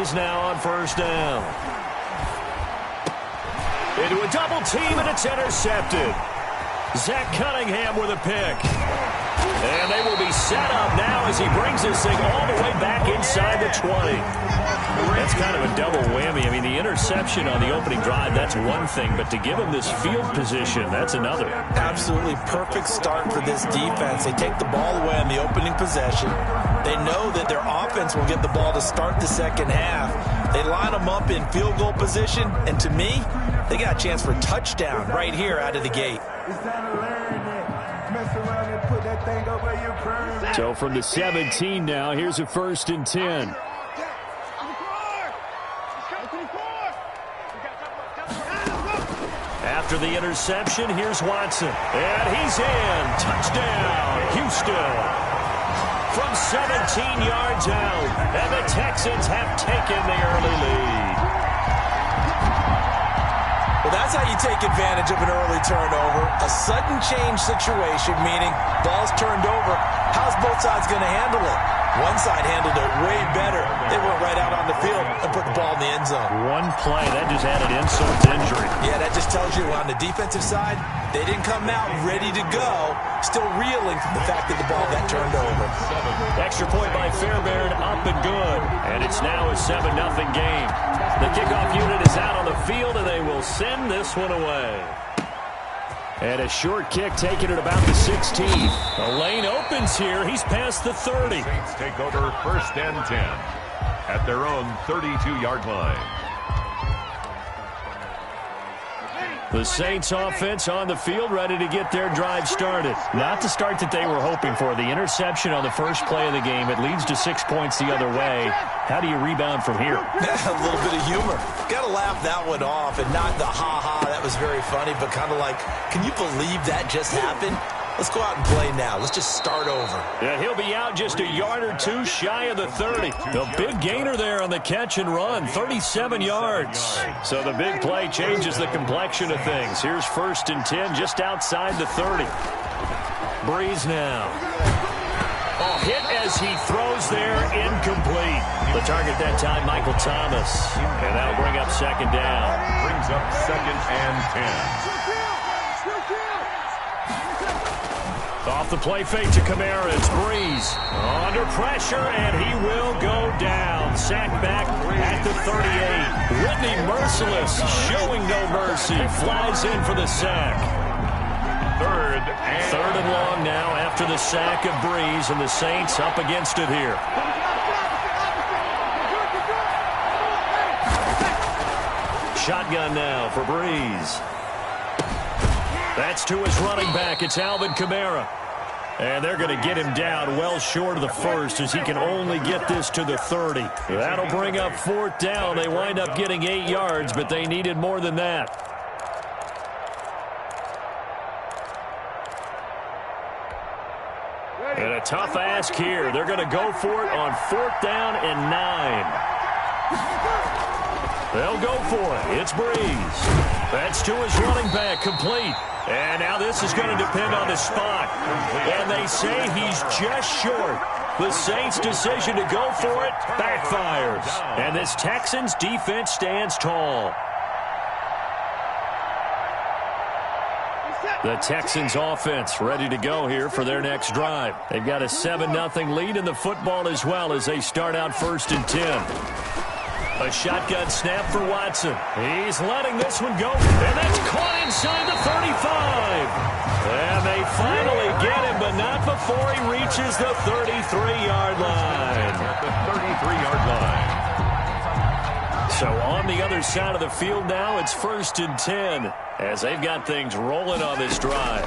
Breeze now on first down. Into a double team, and it's intercepted. Zach Cunningham with a pick. And they will be set up now as he brings this thing all the way back inside the 20. That's kind of a double whammy. I mean, the interception on the opening drive, that's one thing, but to give him this field position, that's another. Absolutely perfect start for this defense. They take the ball away on the opening possession. They know that their offense will get the ball to start the second half. They line them up in field goal position, and to me, they got a chance for a touchdown right here out of the gate. So from the 17 now, here's a 1st and 10. After the interception, here's Watson. And he's in. Touchdown, Houston. From 17 yards out. And the Texans have taken the early lead. Well, that's how you take advantage of an early turnover. A sudden change situation, meaning ball's turned over. How's both sides going to handle it? One side handled it way better. They went right out on the field and put the ball in the end zone. One play, that just added insult to injury. Yeah, that just tells you on the defensive side, they didn't come out ready to go, still reeling from the fact that the ball got turned over. Extra point by Fairbairn, up and good. And it's now a 7-0 game. The kickoff unit is out on the field, and they will send this one away. And a short kick taken at about the 16. The lane opens here. He's past the 30. Saints take over 1st and 10 at their own 32-yard line. The Saints offense on the field, ready to get their drive started. Not the start that they were hoping for. The interception on the first play of the game. It leads to 6 points the other way. How do you rebound from here? A little bit of humor. Got to laugh that one off, and not the ha-ha, that was very funny, but kind of like, can you believe that just happened? Let's go out and play now. Let's just start over. Yeah, he'll be out just a yard or two shy of the 30. The big gainer there on the catch and run, 37 yards. So the big play changes the complexion of things. Here's 1st and 10 just outside the 30. Breeze now. Oh, hit as he throws there, incomplete. The target that time, Michael Thomas. And that'll bring up 2nd down. Brings up 2nd and 10. Off the play fake to Kamara, it's Breeze. Under pressure, and he will go down. Sacked back at the 38. Whitney Merciless, showing no mercy. Flies in for the sack. 3rd and long now after the sack of Breeze, and the Saints up against it here. Shotgun now for Breeze. That's to his running back. It's Alvin Kamara. And they're going to get him down well short of the 1st as he can only get this to the 30. That'll bring up 4th down. They wind up getting 8 yards, but they needed more than that. And a tough ask here. They're going to go for it on 4th down and 9. They'll go for it. It's Breeze. That's to his running back, complete. And now this is going to depend on the spot. And they say he's just short. The Saints' decision to go for it backfires. And this Texans defense stands tall. The Texans offense ready to go here for their next drive. They've got a 7-0 lead in the football as well as they start out 1st and 10. A shotgun snap for Watson. He's letting this one go. And that's caught inside the 35. And they finally get him, but not before he reaches the 33-yard line. At the 33-yard line. So on the other side of the field now, it's 1st and 10 as they've got things rolling on this drive.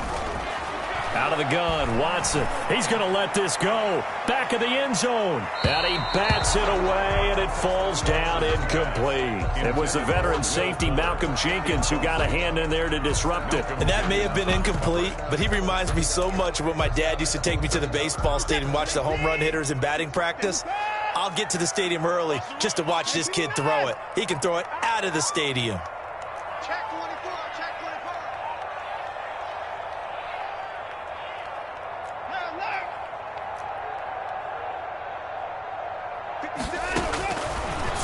Out of the gun, Watson. He's going to let this go. Back of the end zone. And he bats it away, and it falls down incomplete. It was the veteran safety, Malcolm Jenkins, who got a hand in there to disrupt it. And that may have been incomplete, but he reminds me so much of when my dad used to take me to the baseball stadium and watch the home run hitters in batting practice. I'll get to the stadium early just to watch this kid throw it. He can throw it out of the stadium.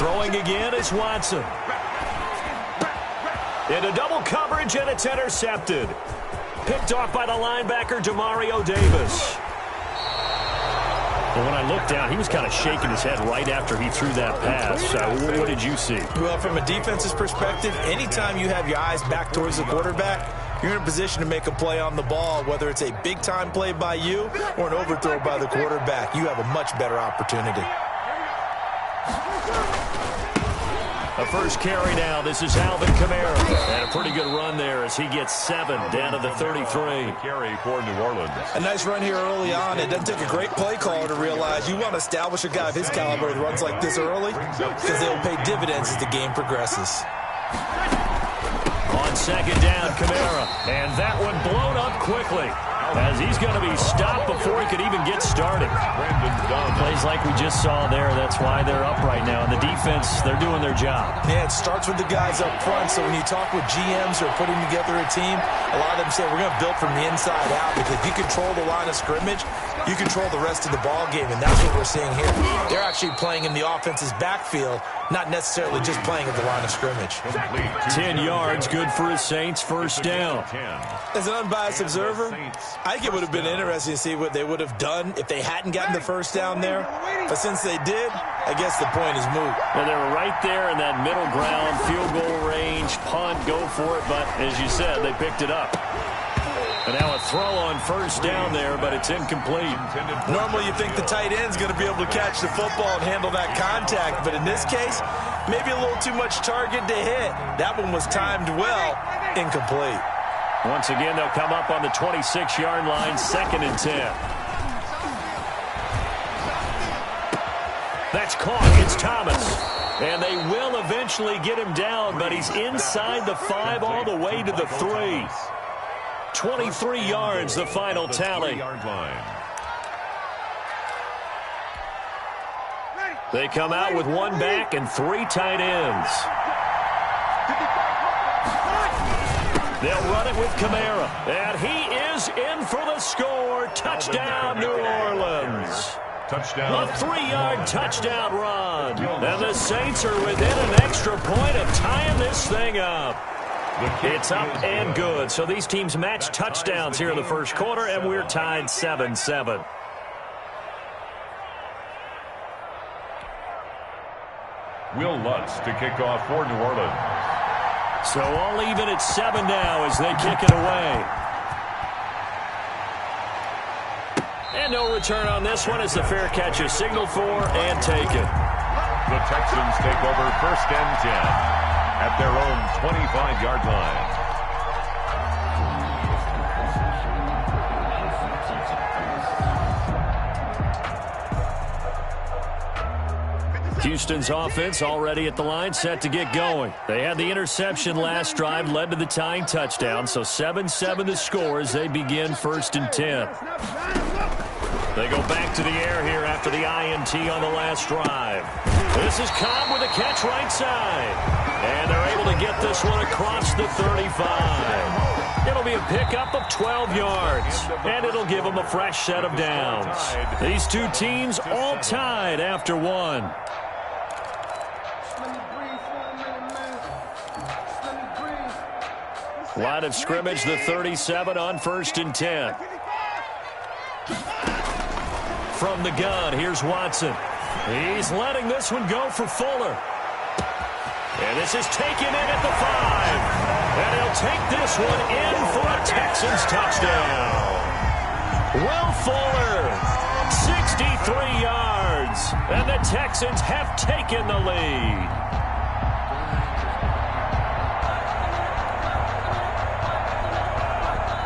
Throwing again is Watson. Into double coverage, and it's intercepted. Picked off by the linebacker, Demario Davis. Well, when I looked down, he was kind of shaking his head right after he threw that pass. What did you see? Well, from a defense's perspective, anytime you have your eyes back towards the quarterback, you're in a position to make a play on the ball, whether it's a big-time play by you or an overthrow by the quarterback. You have a much better opportunity. A first carry now. This is Alvin Kamara. And a pretty good run there as he gets 7 down to the 33. Carry for New Orleans. A nice run here early on. It doesn't take a great play caller to realize you want to establish a guy of his caliber with runs like this early because they'll pay dividends as the game progresses. On second down, Kamara. And that one blown up quickly as he's going to be stopped before he could even get started. Plays like we just saw there. That's why they're up right now. And the defense, they're doing their job. Yeah, it starts with the guys up front. So when you talk with GMs who are putting together a team, a lot of them say we're going to build from the inside out because if you control the line of scrimmage, you control the rest of the ball game. And that's what we're seeing here. They're actually playing in the offense's backfield, not necessarily just playing at the line of scrimmage. 10 yards, good for his Saints, first down. As an unbiased observer, I think it would have been interesting to see what they would have done if they hadn't gotten the first down there. But since they did, I guess the point is moot. And they were right there in that middle ground, field goal range, punt, go for it. But as you said, they picked it up. And now a throw on first down there, but it's incomplete. Normally you think the tight end's going to be able to catch the football and handle that contact. But in this case, maybe a little too much target to hit. That one was timed well, incomplete. Once again, they'll come up on the 26-yard line, 2nd and 10. That's caught. It's Thomas. And they will eventually get him down, but he's inside the 5 all the way to the 3. 23 yards, the final tally. They come out with 1 back and 3 tight ends. They'll run it with Kamara. And he is in for the score. Touchdown, New Orleans. Touchdown. A 3-yard touchdown run. And the Saints are within an extra point of tying this thing up. It's up and good. So these teams match touchdowns here in the first quarter, and we're tied 7-7. Will Lutz to kick off for New Orleans. So all even at 7 now as they kick it away. And no return on this one as the fair catch is signaled for and taken. The Texans take over 1st and 10 at their own 25-yard line. Houston's offense already at the line, set to get going. They had the interception last drive, led to the tying touchdown, so 7-7 the score as they begin 1st and 10. They go back to the air here after the INT on the last drive. This is Cobb with a catch right side. And they're able to get this one across the 35. It'll be a pickup of 12 yards, and it'll give them a fresh set of downs. These two teams all tied after 1. Line of scrimmage, the 37 on 1st and 10. From the gun, here's Watson. He's letting this one go for Fuller. And this is taken in at the 5. And he'll take this one in for a Texans touchdown. Will Fuller, 63 yards. And the Texans have taken the lead.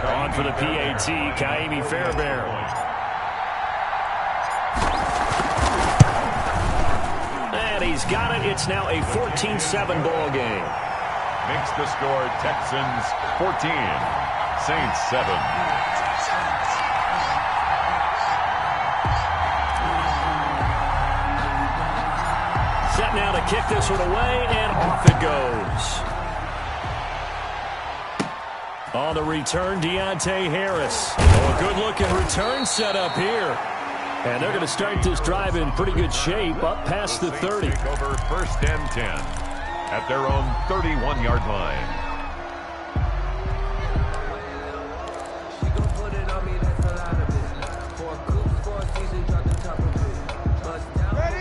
On for the PAT, Kaimi Fairbairn. And he's got it. It's now a 14-7 ball game. Makes the score Texans 14, Saints 7. Set now to kick this one away, and off it goes. On the return, Deontay Harris. Oh, a good-looking return set up here. And they're going to start this drive in pretty good shape, up past the 30. Take over 1st and 10 at their own 31-yard line.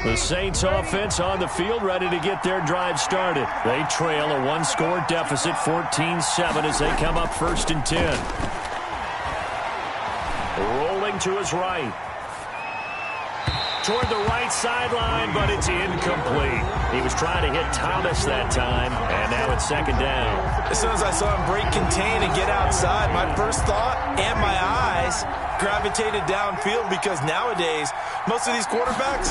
The Saints offense on the field, ready to get their drive started. They trail a one-score deficit, 14-7, as they come up 1st and 10. Rolling to his right. Toward the right sideline, but it's incomplete. He was trying to hit Thomas that time, and now it's 2nd down. As soon as I saw him break contain and get outside, my first thought and my eyes gravitated downfield, because nowadays, most of these quarterbacks,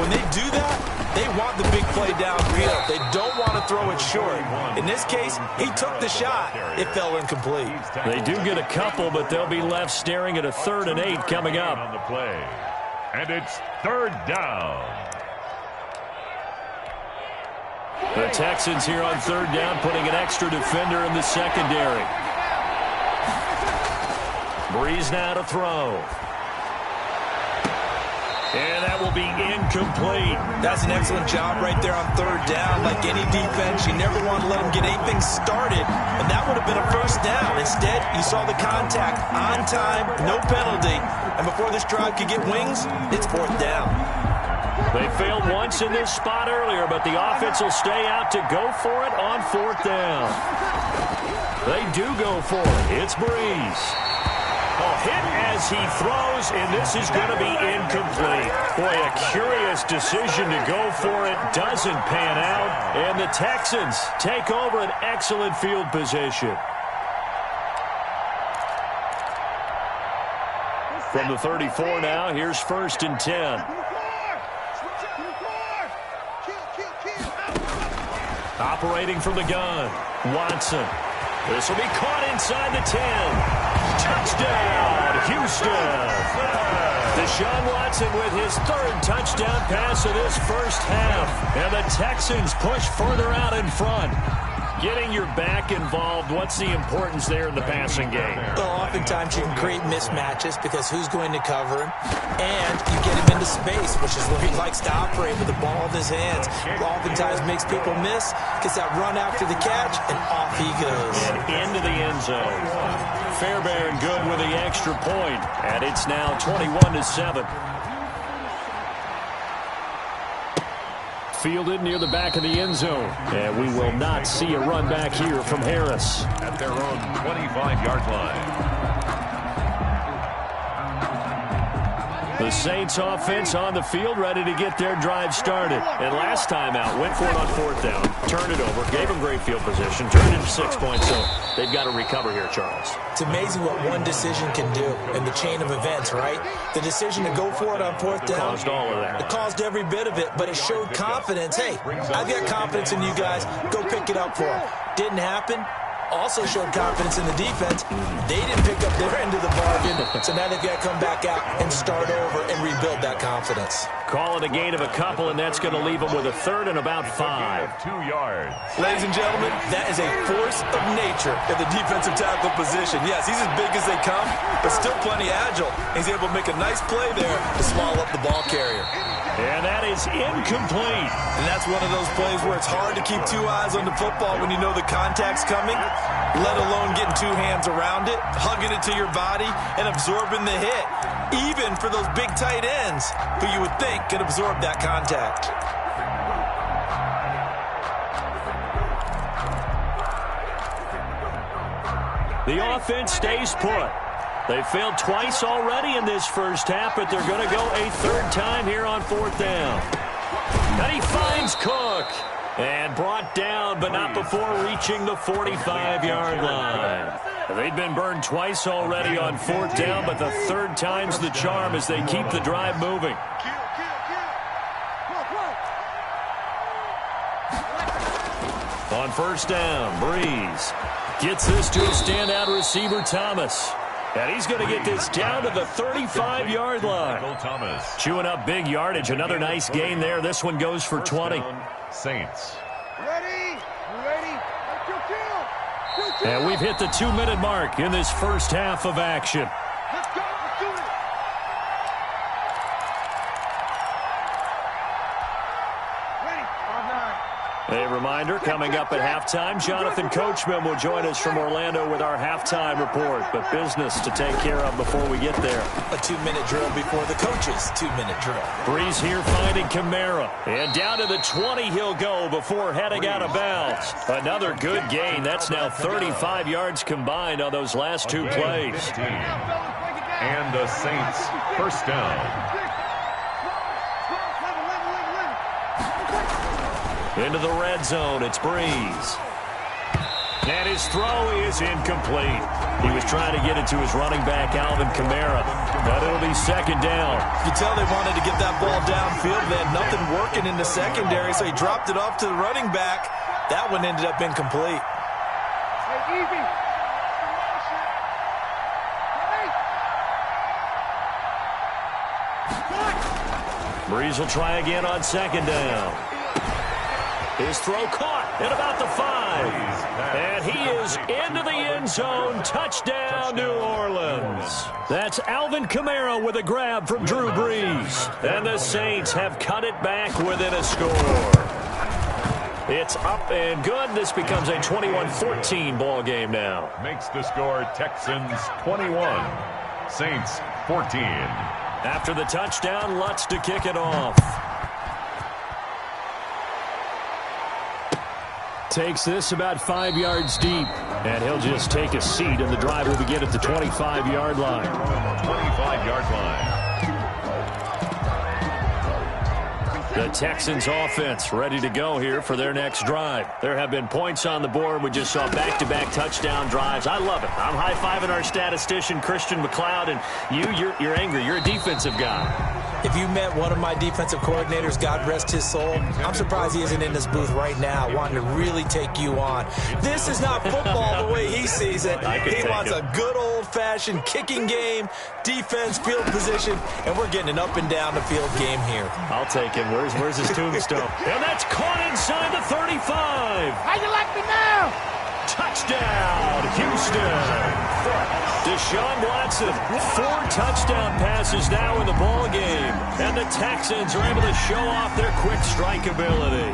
when they do that, they want the big play downfield. They don't want to throw it short. In this case, he took the shot. It fell incomplete. They do get a couple, but they'll be left staring at a 3rd and 8 coming up. On the play. And it's 3rd down. The Texans here on 3rd down, putting an extra defender in the secondary. Breeze now to throw. And that will be incomplete. That's an excellent job right there on 3rd down. Like any defense, you never want to let them get anything started, and that would have been a 1st down. Instead, you saw the contact on time, no penalty, and before this drive could get wings, it's 4th down. They failed once in this spot earlier, but the offense will stay out to go for it on 4th down. They do go for it. It's Breeze. A hit as he throws, and this is going to be incomplete. Boy, a curious decision to go for it. Doesn't pan out, and the Texans take over an excellent field position. From the 34 now, here's 1st and 10. Operating from the gun, Watson. This will be caught inside the 10. Touchdown, Houston. Deshaun Watson with his 3rd touchdown pass of this 1st half. And the Texans push further out in front. Getting your back involved, what's the importance there in the passing game? Well, oftentimes you can create mismatches because who's going to cover him? And you get him into space, which is where he likes to operate with the ball in his hands. Oftentimes makes people miss, gets that run after the catch, and off he goes. And into the end zone. Fairbairn good with the extra point, and it's now 21-7. Fielded near the back of the end zone. And we will not see a run back here from Harris. At their own 25-yard line. The Saints offense on the field, ready to get their drive started. And last time out, went for it on 4th down, turned it over, gave them great field position, turned it to 6 points. So they've got to recover here, Charles. It's amazing what one decision can do in the chain of events, right? The decision to go for it on 4th down. Caused all of that. It caused every bit of it, but it showed confidence. Hey, I've got confidence in you guys. Go pick it up for them. Didn't happen. Also showed confidence in the defense. They didn't pick up their end of the bargain, so now they've got to come back out and start over and rebuild that confidence. Call it a gain of a couple, and that's going to leave them with a 3rd and about 5. 2 yards. Ladies and gentlemen, that is a force of nature at the defensive tackle position. Yes, he's as big as they come, but still plenty agile. He's able to make a nice play there to swallow up the ball carrier. And that is incomplete. And that's one of those plays where it's hard to keep 2 eyes on the football when you know the contact's coming, let alone getting 2 hands around it, hugging it to your body, and absorbing the hit, even for those big tight ends who you would think could absorb that contact. The offense stays put. They failed twice already in this 1st half, but they're going to go a 3rd time here on 4th down. And he finds Cook. And brought down, but not before reaching the 45-yard line. They've been burned twice already on 4th down, but the 3rd time's the charm as they keep the drive moving. On 1st down, Breeze gets this to a standout receiver, Thomas. And he's going to get this down to the 35-yard line. Thomas. Chewing up big yardage. Another nice gain there. This one goes for 20. Saints. Ready? And we've hit the 2-minute mark in this 1st half of action. Let's go. Let's do reminder, coming up at halftime, Jonathan Coachman will join us from Orlando with our halftime report. But business to take care of before we get there. A 2-minute drill before the coach's 2-minute drill. Breeze here finding Kamara. And down to the 20 he'll go before heading out of bounds. Another good gain. That's now 35 yards combined on those last two plays. And the Saints first down. Into the red zone, it's Breeze. And his throw is incomplete. He was trying to get it to his running back, Alvin Kamara. But it'll be second down. You tell they wanted to get that ball downfield. They had nothing working in the secondary, so he dropped it off to the running back. That one ended up incomplete. Breeze will try again on second down. His throw caught at about the 5. And he is into the end zone. Touchdown, New Orleans. That's Alvin Kamara with a grab from Drew Brees. And the Saints have cut it back within a score. It's up and good. This becomes a 21-14 ball game now. Makes the score Texans 21, Saints 14. After the touchdown, Lutz to kick it off. Takes this about 5 yards deep. And he'll just take a seat, and the drive will begin at the 25-yard line. 25-yard line. The Texans offense ready to go here for their next drive. There have been points on the board. We just saw back-to-back touchdown drives. I love it. I'm high-fiving our statistician, Christian McLeod, and you're angry. You're a defensive guy. If you met one of my defensive coordinators, God rest his soul, I'm surprised he isn't in this booth right now wanting to really take you on. This is not football the way he sees it. He wants a good old-fashioned kicking game, defense, field position, and we're getting an up-and-down-the-field game here. I'll take him. Where's his tombstone? And that's caught inside the 35. How you like me now? Touchdown, Houston. Deshaun Watson, 4 touchdown passes now in the ball game. And the Texans are able to show off their quick strike ability.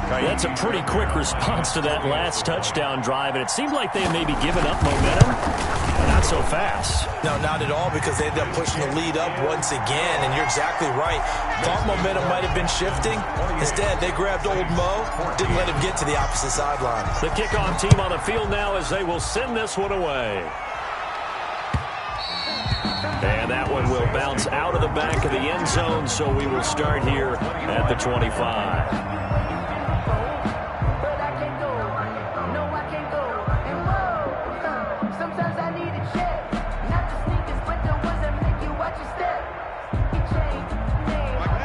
That's a pretty quick response to that last touchdown drive, and it seemed like they may be giving up momentum. Not so fast. No, not at all, because they ended up pushing the lead up once again, and you're exactly right. Thought momentum might have been shifting. Instead, they grabbed old Mo, didn't let him get to the opposite sideline. The kickoff team on the field now as they will send this one away. And that one will bounce out of the back of the end zone, so we will start here at the 25.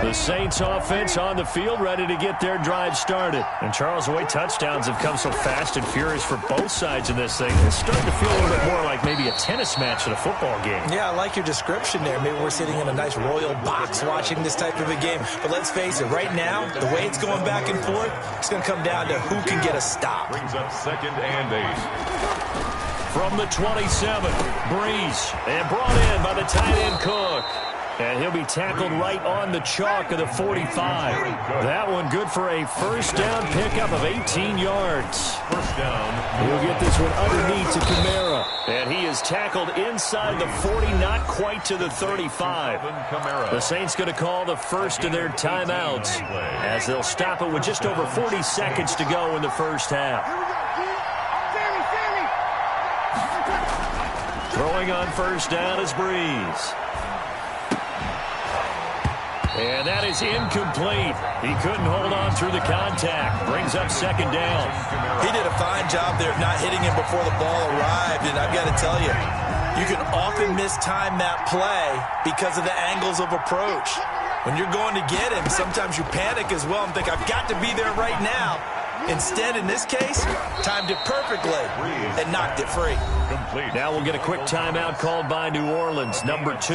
The Saints offense on the field ready to get their drive started. And Charles, the way touchdowns have come so fast and furious for both sides in this thing, it's starting to feel a little bit more like maybe a tennis match at a football game. Yeah, I like your description there. Maybe we're sitting in a nice royal box watching this type of a game. But let's face it, right now, the way it's going back and forth, it's going to come down to who can get a stop. Brings up 2nd and 8. From the 27, Breeze, and brought in by the tight end Cook. And he'll be tackled right on the chalk of the 45. That one good for a first down pickup of 18 yards. First down. He'll get this one underneath to Kamara. And he is tackled inside the 40, not quite to the 35. The Saints going to call the first of their timeouts as they'll stop it with just over 40 seconds to go in the first half. Throwing on first down is Breeze. And that is incomplete. He couldn't hold on through the contact. Brings up second down. He did a fine job there of not hitting him before the ball arrived. And I've got to tell you, you can often mistime that play because of the angles of approach. When you're going to get him, sometimes you panic as well and think, I've got to be there right now. Instead, in this case, timed it perfectly and knocked it free. Now we'll get a quick timeout called by New Orleans, number 2,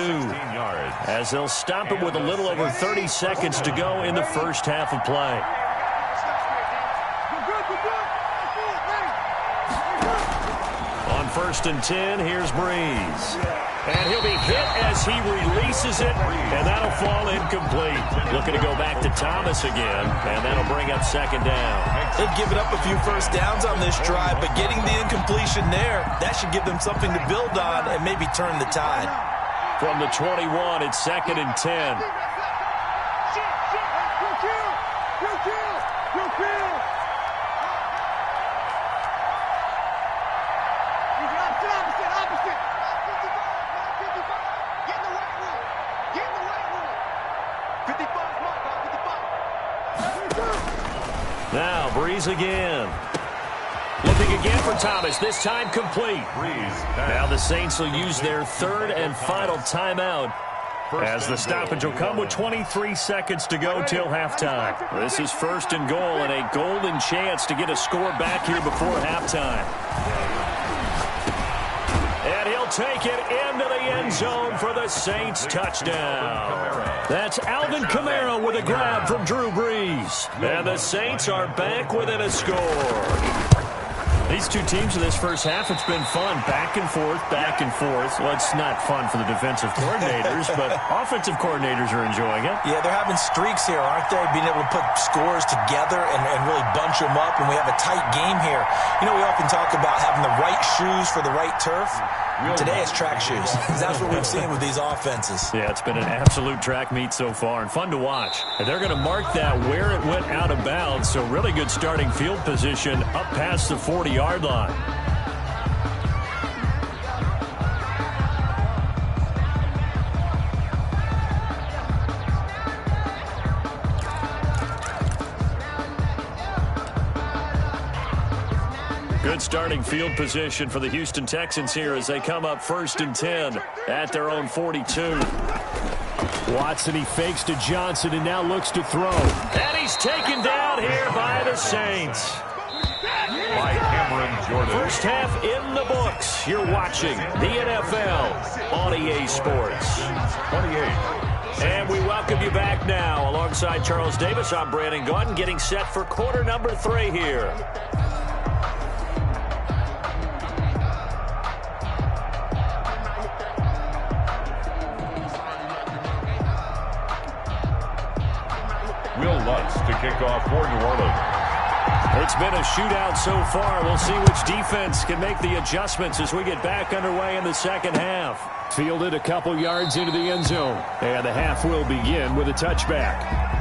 as they'll stop it with a little over 30 seconds to go in the first half of play. On 1st and 10, here's Breeze. And he'll be hit as he releases it, and that'll fall incomplete. Looking to go back to Thomas again, and that'll bring up second down. They've given up a few first downs on this drive, but getting the incompletion there, that should give them something to build on and maybe turn the tide. From the 21, it's 2nd and 10. Now, Breeze again. Looking again for Thomas, this time complete. Now the Saints will use their third and final timeout as the stoppage will come with 23 seconds to go till halftime. This is 1st and goal and a golden chance to get a score back here before halftime. And he'll take it into the end zone for the Saints touchdown. That's Alvin Kamara with a grab from Drew Brees. And the Saints are back within a score. These two teams in this first half, it's been fun. Back and forth, back and forth. Well, it's not fun for the defensive coordinators, but offensive coordinators are enjoying it. Yeah, they're having streaks here, aren't they? Being able to put scores together and really bunch them up, and we have a tight game here. You know, we often talk about having the right shoes for the right turf. Today it's track shoes. That's what we've seen with these offenses. Yeah, it's been an absolute track meet so far and fun to watch. And they're going to mark that where it went out of bounds, so really good starting field position up past the 40-yard line. Good starting field position for the Houston Texans here as they come up 1st and 10 at their own 42. Watson, he fakes to Johnson and now looks to throw. And he's taken down here by the Saints. By Cameron Jordan. First half in the books. You're watching the NFL on EA Sports. 28. And we welcome you back now. Alongside Charles Davis, I'm Brandon Gaudin, getting set for quarter number 3 here. To kick off for New Orleans. It's been a shootout so far. We'll see which defense can make the adjustments as we get back underway in the second half. Fielded a couple yards into the end zone. And the half will begin with a touchback.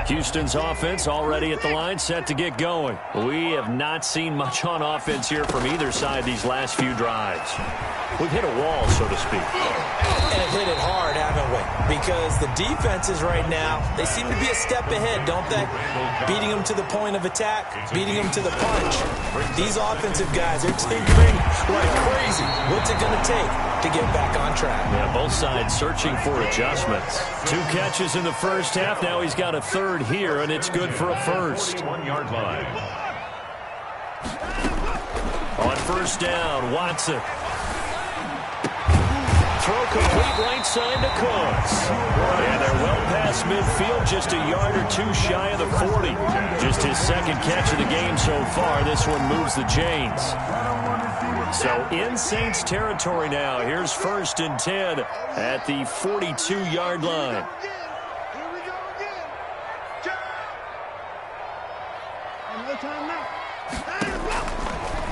Houston's offense already at the line, set to get going. We have not seen much on offense here from either side these last few drives. We've hit a wall, so to speak. And have hit it hard, haven't we? Because the defenses right now, they seem to be a step ahead, don't they? Beating them to the point of attack, beating them to the punch. These offensive guys are tinkering like crazy. What's it going to take to get back on track? Yeah, both sides searching for adjustments. 2 catches in the first half. Now he's got a third here, and it's good for a first. 1-yard line. On first down, Watson. Throw complete right side to Cooks. And they're well past midfield, just a yard or 2 shy of the 40. Just his second catch of the game so far. This one moves the chains. So in Saints territory now. Here's 1st and 10 at the 42-yard line.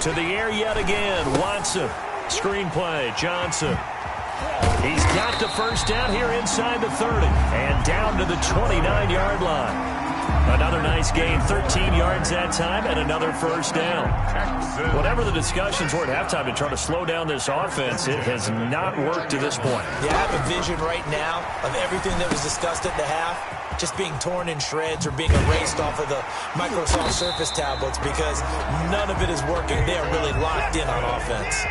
To the air yet again. Watson. Screenplay. Johnson. He's got the first down here inside the 30 and down to the 29-yard line. Another nice gain, 13 yards that time, and another first down. Whatever the discussions were at halftime to try to slow down this offense, it has not worked to this point. Yeah, I have a vision right now of everything that was discussed at the half just being torn in shreds or being erased off of the Microsoft Surface tablets because none of it is working. They are really locked in on offense.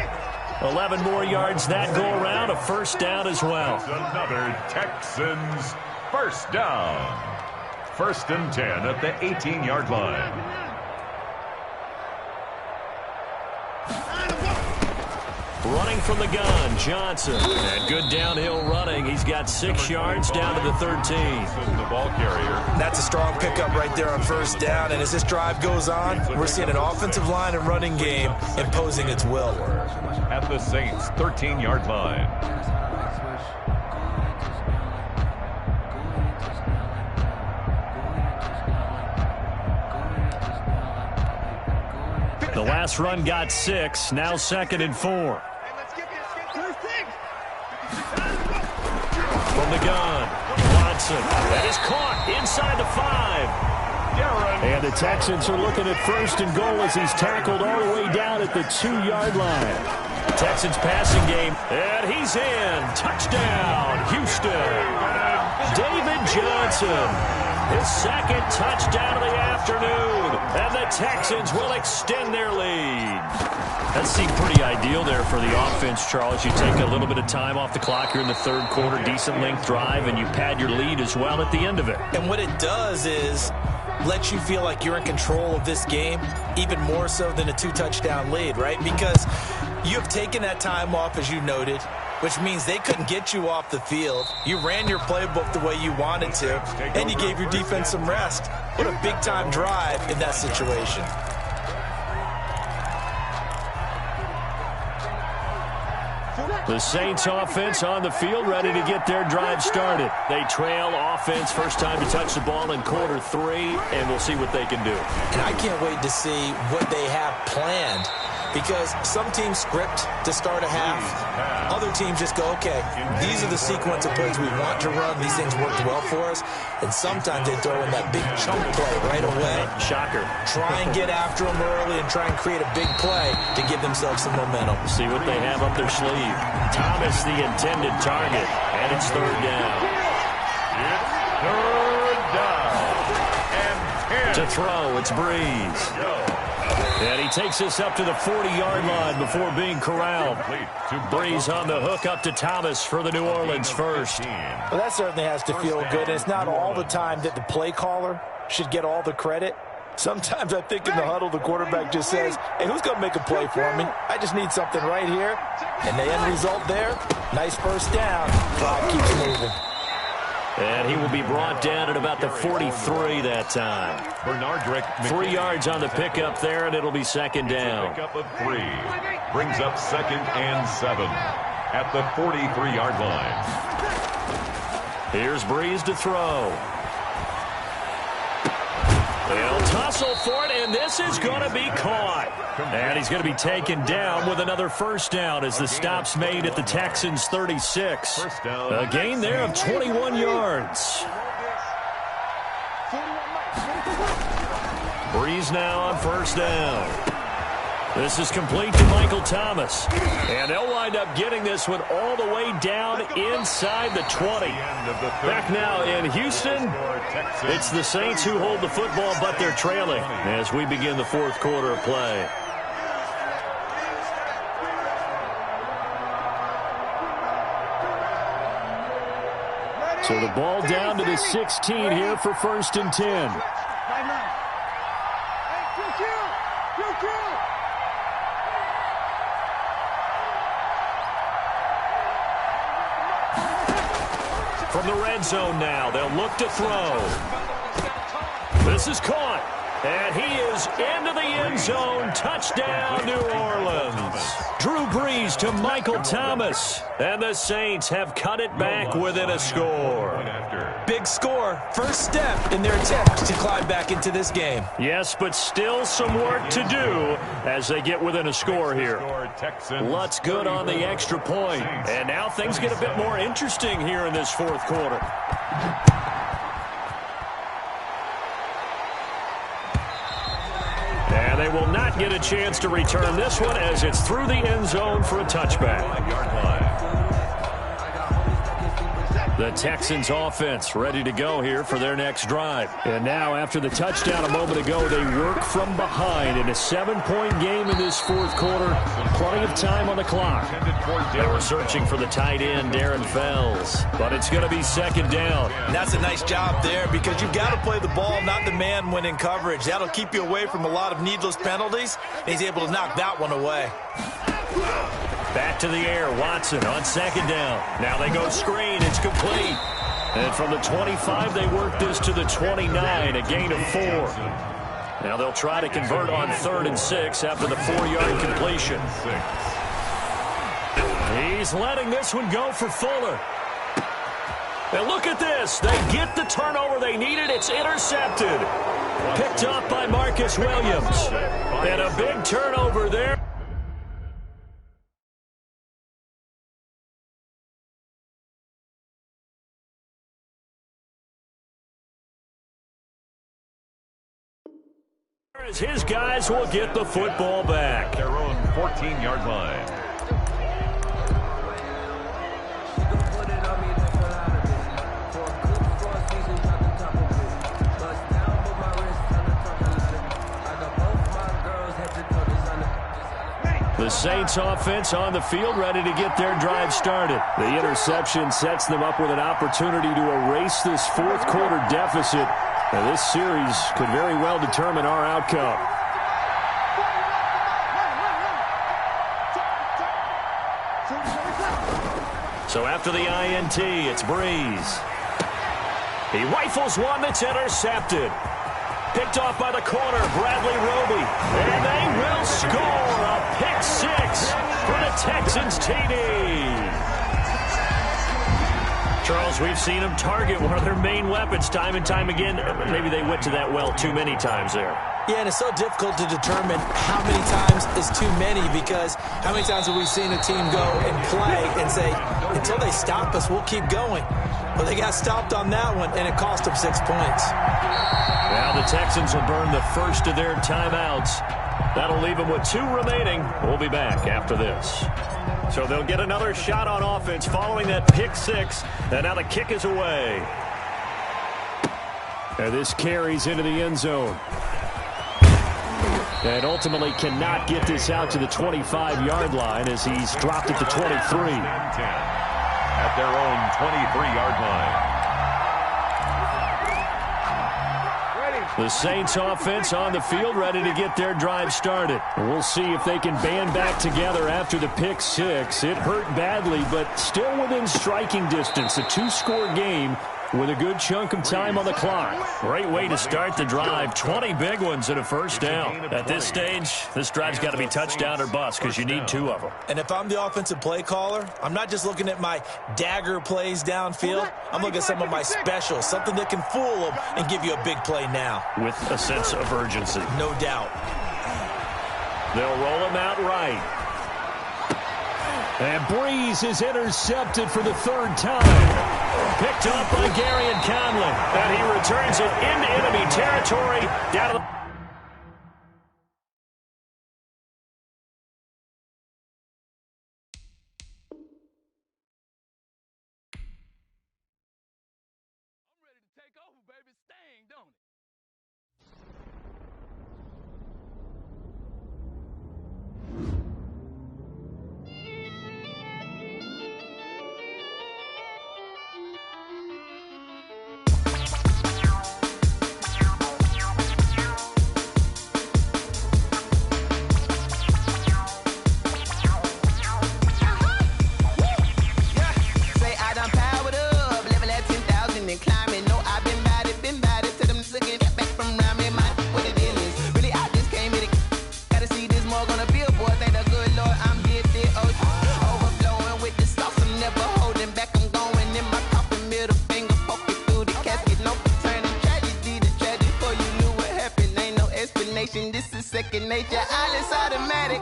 11 more yards that go around, a first down as well. Another Texans first down. 1st and 10 at the 18-yard line. Running from the gun, Johnson. And good downhill running. He's got 6 yards down to the 13. The ball carrier. That's a strong pickup right there on first down. And as this drive goes on, we're seeing an offensive line and running game imposing its will. At the Saints' 13-yard line. The last run got 6. Now 2nd and 4. From the gun, Watson. That is caught inside the 5. And the Texans are looking at 1st and goal as he's tackled all the way down at the 2-yard line. Texans passing game, and he's in. Touchdown, Houston. David Johnson, his 2nd touchdown of the afternoon, and the Texans will extend their lead. That seemed pretty ideal there for the offense, Charles. You take a little bit of time off the clock here in the 3rd quarter, decent length drive, and you pad your lead as well at the end of it. And what it does is let you feel like you're in control of this game, even more so than a 2-touchdown lead, right? Because you have taken that time off, as you noted, which means they couldn't get you off the field. You ran your playbook the way you wanted to, and you gave your defense some rest. What a big-time drive in that situation. The Saints offense on the field, ready to get their drive started. They trail offense, first time to touch the ball in quarter 3, and we'll see what they can do. And I can't wait to see what they have planned, because some teams script to start a half. Other teams just go, okay, these are the sequence of plays we want to run. These things worked well for us. And sometimes they throw in that big chunk play right away. Shocker. Try and get after them early and try and create a big play to give themselves some momentum. See what they have up their sleeve. Thomas, the intended target, and it's 3rd down. It's 3rd down. And 10. To throw, it's Breeze. And he takes this up to the 40-yard line before being corralled. Breeze on the hook up to Thomas for the New Orleans first. Well, that certainly has to feel good. And it's not all the time that the play caller should get all the credit. Sometimes I think in the huddle, the quarterback just says, hey, who's going to make a play for me? I just need something right here. And the end result there, nice first down. Clock keeps moving. And he will be brought down at about the 43 that time. 3 yards on the pickup there, and it'll be 2nd down. Pickup of 3 brings up 2nd and 7 at the 43-yard line. Here's Breeze to throw. They'll tussle for it, and this is going to be caught. And he's going to be taken down with another first down as the stop's made at the Texans' 36. A gain there of 21 yards. Breeze now on first down. This is complete to Michael Thomas. And they'll wind up getting this one all the way down inside the 20. Back now in Houston, it's the Saints who hold the football, but they're trailing as we begin the 4th quarter of play. So the ball down to the 16 here for 1st and 10. From the red zone now, they'll look to throw. This is caught, and he is into the end zone. Touchdown, New Orleans. Drew Brees to Michael Thomas, and the Saints have cut it back within a score. Big score, first step in their attempt to climb back into this game. Yes, but still some work to do as they get within a score here. Lutz good on the extra point. And now things get a bit more interesting here in this 4th quarter. And they will not get a chance to return this one as it's through the end zone for a touchback. The Texans offense ready to go here for their next drive. And now after the touchdown a moment ago, they work from behind in a 7-point game in this 4th quarter. Plenty of time on the clock. They were searching for the tight end, Darren Fells. But it's going to be 2nd down. And that's a nice job there because you've got to play the ball, not the man when in coverage. That'll keep you away from a lot of needless penalties. And he's able to knock that one away. Back to the air. Watson on second down. Now they go screen. It's complete. And from the 25, they work this to the 29, a gain of 4. Now they'll try to convert on 3rd and 6 after the 4-yard completion. He's letting this one go for Fuller. And look at this. They get the turnover they needed. It's intercepted. Picked up by Marcus Williams. And a big turnover there. As his guys will get the football back. Their own 14-yard line. The Saints offense on the field, ready to get their drive started. The interception sets them up with an opportunity to erase this fourth quarter deficit. And this series could very well determine our outcome. So after the INT, it's Breeze. He rifles one that's intercepted. Picked off by the corner, Bradley Roby. And they will score a pick 6 for the Texans TD. Charles, we've seen them target one of their main weapons time and time again. Maybe they went to that well too many times there. Yeah, and it's so difficult to determine how many times is too many, because how many times have we seen a team go and play and say, until they stop us, we'll keep going. Well, they got stopped on that one, and it cost them 6 points. Now the Texans will burn the first of their timeouts. That'll leave them with 2 remaining. We'll be back after this. So they'll get another shot on offense following that pick 6. And now the kick is away. And this carries into the end zone. And ultimately cannot get this out to the 25-yard line as he's dropped at the 23. At their own 23-yard line. The Saints offense on the field, ready to get their drive started. We'll see if they can band back together after the pick 6. It hurt badly, but still within striking distance. A 2-score game with a good chunk of time on the clock. Great way to start the drive. 20 big ones and a first down. At this stage, this drive's got to be touchdown or bust because you need 2 of them. And if I'm the offensive play caller, I'm not just looking at my dagger plays downfield. I'm looking at some of my specials, something that can fool them and give you a big play now. With a sense of urgency. No doubt. They'll roll him out right. And Breeze is intercepted for the 3rd time. Picked up by Gary and Conlon. And he returns it into enemy territory. Down to the... I'm ready to take over, baby. Sting, don't it? This is second nature. All is automatic.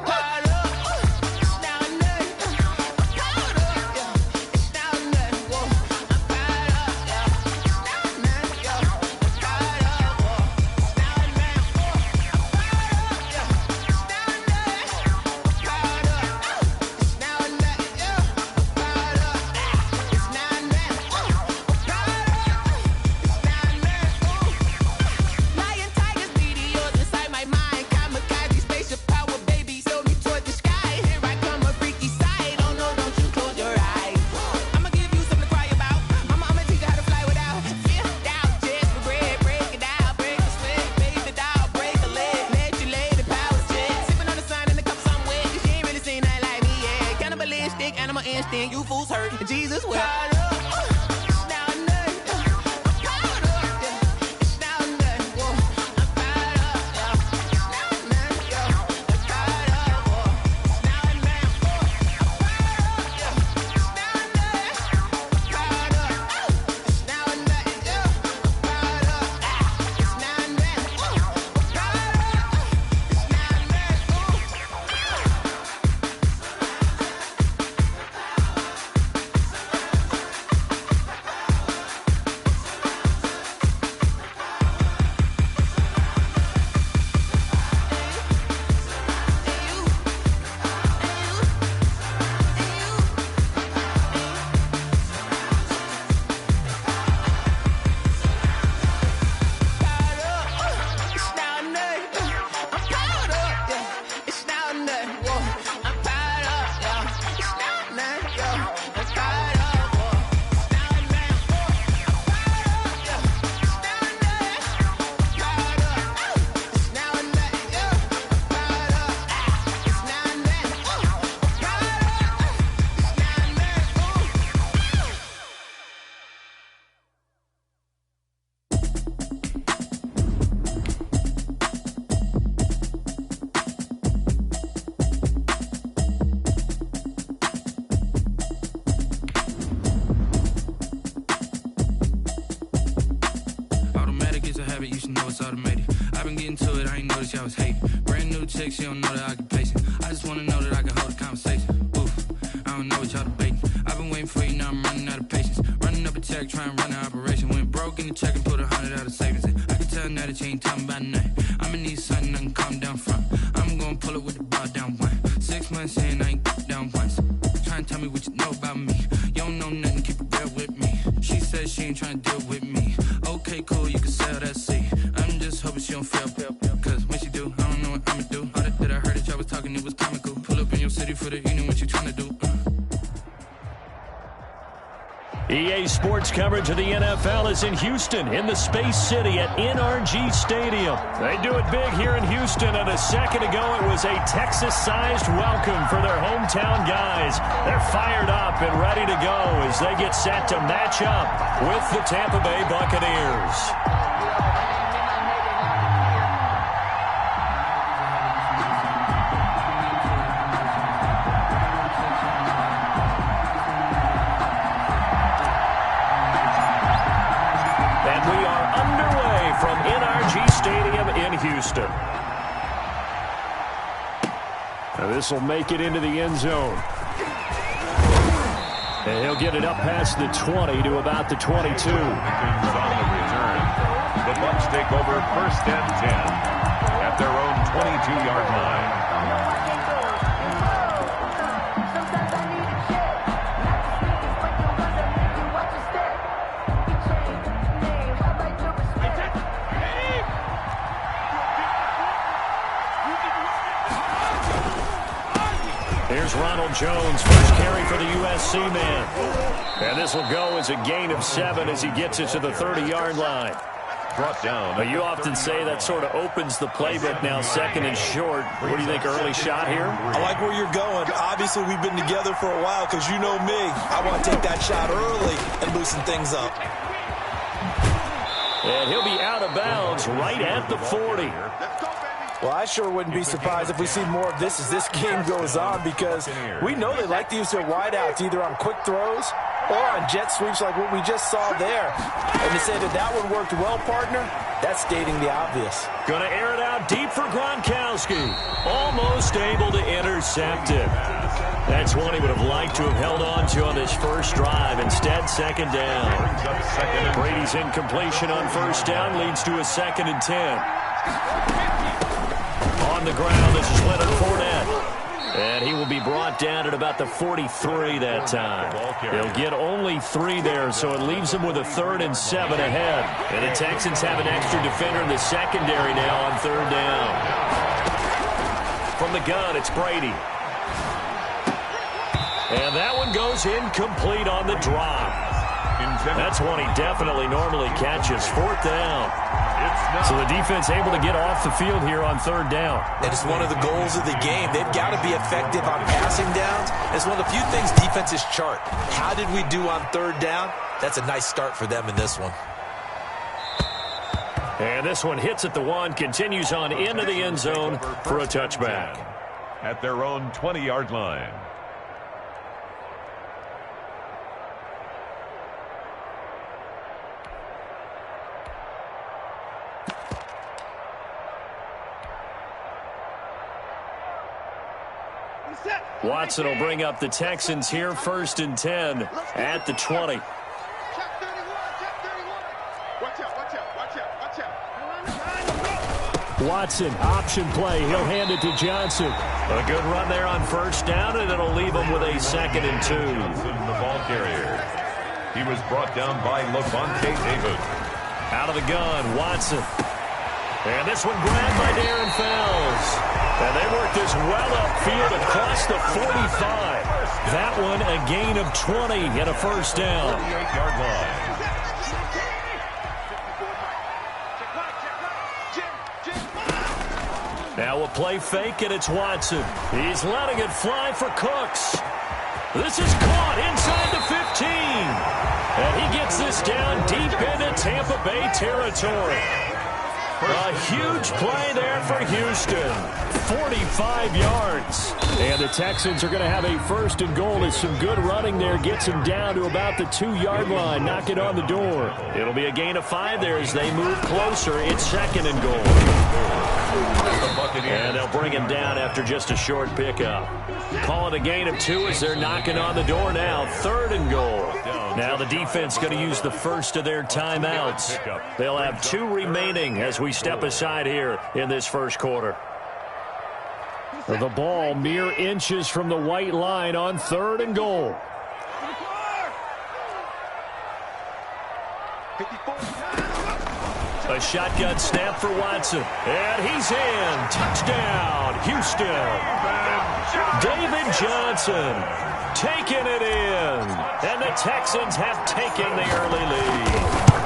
Lion, tigers, meteors inside my mind. Kamikaze, spaceship power, baby. Show me towards fools hurt. Jesus will. She don't know the occupation. I just wanna know that I can hold a conversation. Oof, I don't know what y'all debating. I've been waiting for you, now I'm running out of patience. Running up a check, trying to run an operation. Went broke in the check and put 100 out of savings in. I can tell now that you ain't talking about nothing. I'ma need something I can calm down from. I'm gonna pull it with the bar down one. 6 months in, I ain't down once. Trying to tell me what you know about me. You don't know nothing, keep it real with me. She said she ain't trying to deal with me. Okay, cool, you can sell that seat. I'm just hoping she don't fail. Cause when she do, I don't know what I'ma do. All that I heard that y'all was talking, it was comical. Pull up in your city for the evening, what you trying to do? EA Sports coverage of the NFL is in Houston, in the Space City at NRG Stadium. They do it big here in Houston, and a second ago it was a Texas-sized welcome for their hometown guys. They're fired up and ready to go as they get set to match up with the Tampa Bay Buccaneers. Houston. Now this will make it into the end zone. And he'll get it up past the 20 to about the 22. On the return, the Bucs take over 1st and 10 at their own 22-yard line. Here's Ronald Jones, first carry for the USC man. And this will go as a gain of 7 as he gets it to the 30-yard line. Brought down. But you often say that sort of opens the playbook now, 2nd and short. What do you think, early shot here? I like where you're going. Obviously, we've been together for a while because you know me. I want to take that shot early and loosen things up. And he'll be out of bounds right at the 40. Well, I sure wouldn't be surprised if we see more of this as this game goes on because we know they like to use their wideouts either on quick throws or on jet sweeps like what we just saw there. And to say that that one worked well, partner, that's stating the obvious. Going to air it out deep for Gronkowski. Almost able to intercept it. That's one he would have liked to have held on to on this first drive. Instead, 2nd down. Brady's incompletion on 1st down leads to a 2nd and 10. On the ground, this is Leonard Fournette. And he will be brought down at about the 43 that time. They'll get only 3 there, so it leaves them with a 3rd and 7 ahead. And the Texans have an extra defender in the secondary now on 3rd down. From the gun, it's Brady. And that one goes incomplete on the drop. That's one he definitely normally catches. 4th down. So the defense able to get off the field here on third down. And it's one of the goals of the game. They've got to be effective on passing downs. It's one of the few things defenses chart. How did we do on third down? That's a nice start for them in this one. And this one hits at the 1, continues on into the end zone for a touchback. At their own 20-yard line. Watson will bring up the Texans here, 1st and 10 at the 20. Watson, option play. He'll hand it to Johnson. A good run there on 1st down, and it'll leave him with a 2nd and 2. The ball carrier. He was brought down by Levante David. Out of the gun, Watson. And this one grabbed by Darren Fells. And they worked this well upfield across the 45. That one a gain of 20 and a 1st down. 48-yard line. Now a play fake, and it's Watson. He's letting it fly for Cooks. This is caught inside the 15. And he gets this down deep into Tampa Bay territory. A huge play there for Houston. 45 yards. And the Texans are going to have a 1st and goal as some good running there gets them down to about the 2-yard line. Knock it on the door. It'll be a gain of 5 there as they move closer. It's 2nd and goal. And they'll bring him down after just a short pickup. Call it a gain of 2 as they're knocking on the door now. 3rd and goal. Now the defense going to use the first of their timeouts. They'll have 2 remaining as we step aside here in this first quarter. The ball mere inches from the white line on 3rd and goal. A shotgun snap for Watson. And he's in. Touchdown, Houston. David Johnson taking it in. And the Texans have taken the early lead.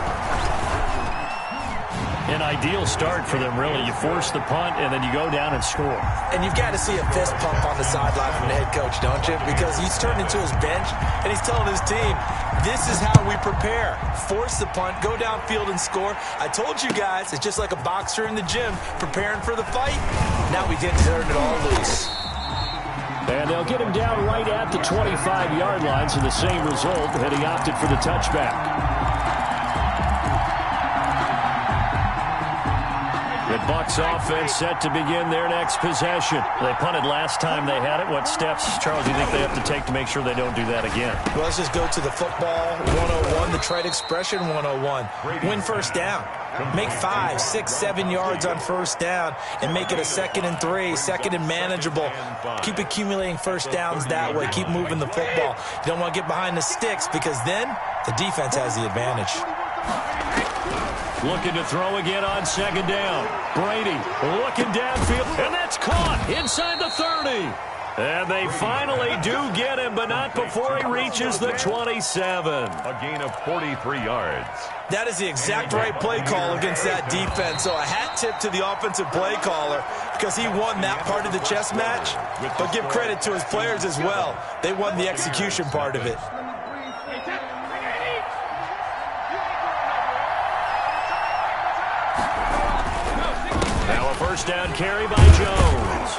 An ideal start for them, really. You force the punt, and then you go down and score. And you've got to see a fist pump on the sideline from the head coach, don't you? Because he's turned into his bench, and he's telling his team, this is how we prepare. Force the punt, go downfield and score. I told you guys, it's just like a boxer in the gym preparing for the fight. Now we get to turn it all loose. And they'll get him down right at the 25-yard line, so the same result, and he opted for the touchback. The Bucs offense set to begin their next possession. They punted last time they had it. What steps, Charles, do you think they have to take to make sure they don't do that again? Well, let's just go to the football 101, the trade expression 101. Win 1st down. Make 5, 6, 7 yards on 1st down and make it a 2nd and 3, 2nd and manageable. Keep accumulating 1st downs that way. Keep moving the football. You don't want to get behind the sticks because then the defense has the advantage. Looking to throw again on 2nd down. Brady looking downfield, and that's caught inside the 30. And they finally do get him, but not before he reaches the 27. A gain of 43 yards. That is the exact right play call against that defense. So a hat tip to the offensive play caller because he won that part of the chess match. But give credit to his players as well. They won the execution part of it. Now a 1st down carry by Jones.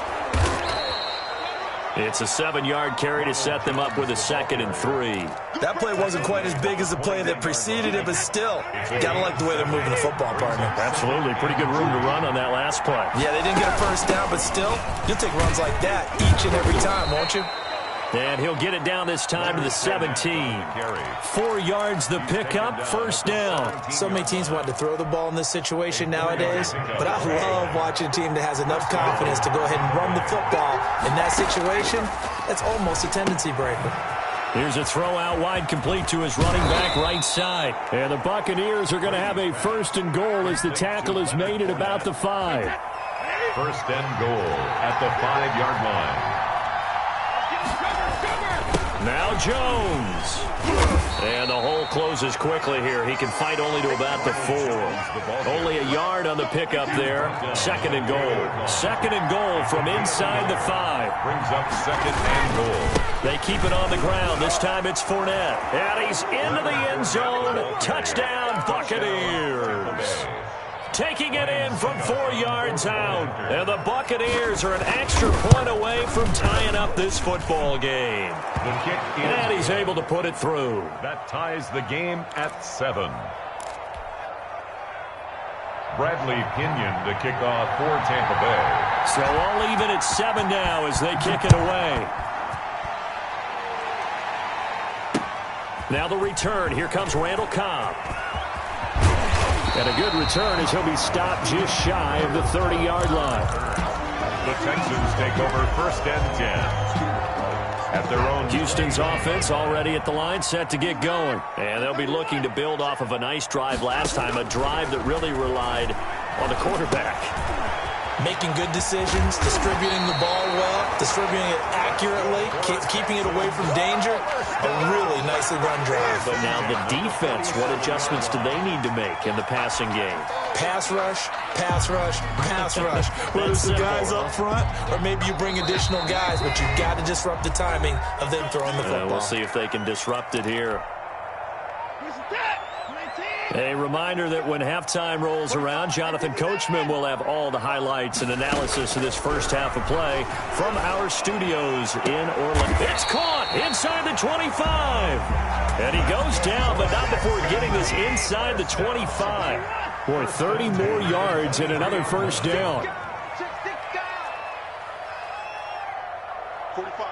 It's a 7-yard carry to set them up with a 2nd and 3. That play wasn't quite as big as the play that preceded it, but still, gotta like the way they're moving the football, partner. Absolutely. Pretty good room to run on that last play. Yeah, they didn't get a 1st down, but still, you'll take runs like that each and every time, won't you? And he'll get it down this time to the 17. 4 yards the pickup, 1st down. So many teams want to throw the ball in this situation nowadays, but I love watching a team that has enough confidence to go ahead and run the football. In that situation, that's almost a tendency breaker. Here's a throw out wide, complete to his running back right side. And the Buccaneers are going to have a 1st and goal as the tackle is made at about the 5. 1st and goal at the 5-yard line. Now Jones. And the hole closes quickly here. He can fight only to about the 4. Only a yard on the pickup there. Second and goal. Second and goal from inside the 5. Brings up second and goal. They keep it on the ground. This time it's Fournette. And he's into the end zone. Touchdown, Buccaneers. Taking it in from 4 yards out. And the Buccaneers are an extra point away from tying up this football game. The kick is, and he's able to put it through. That ties the game at 7. Bradley Pinion to kick off for Tampa Bay. So all even at 7 now as they kick it away. Now the return. Here comes Randall Cobb. And a good return as he'll be stopped just shy of the 30-yard line. The Texans take over first and 10. At their own. Houston's offense already at the line, set to get going. And they'll be looking to build off of a nice drive last time, a drive that really relied on the quarterback. Making good decisions, distributing the ball well, distributing it accurately, keeping it away from danger. A really nicely run drive. But now the defense, what adjustments do they need to make in the passing game? Pass rush, pass rush, pass rush. Whether it's the guys up front or maybe you bring additional guys, but you've got to disrupt the timing of them throwing the football. We'll see if they can disrupt it here. A reminder that when halftime rolls around, Jonathan Coachman will have all the highlights and analysis of this first half of play from our studios in Orlando. It's caught inside the 25. And he goes down, but not before getting this inside the 25. For 30 more yards and another first down. 45,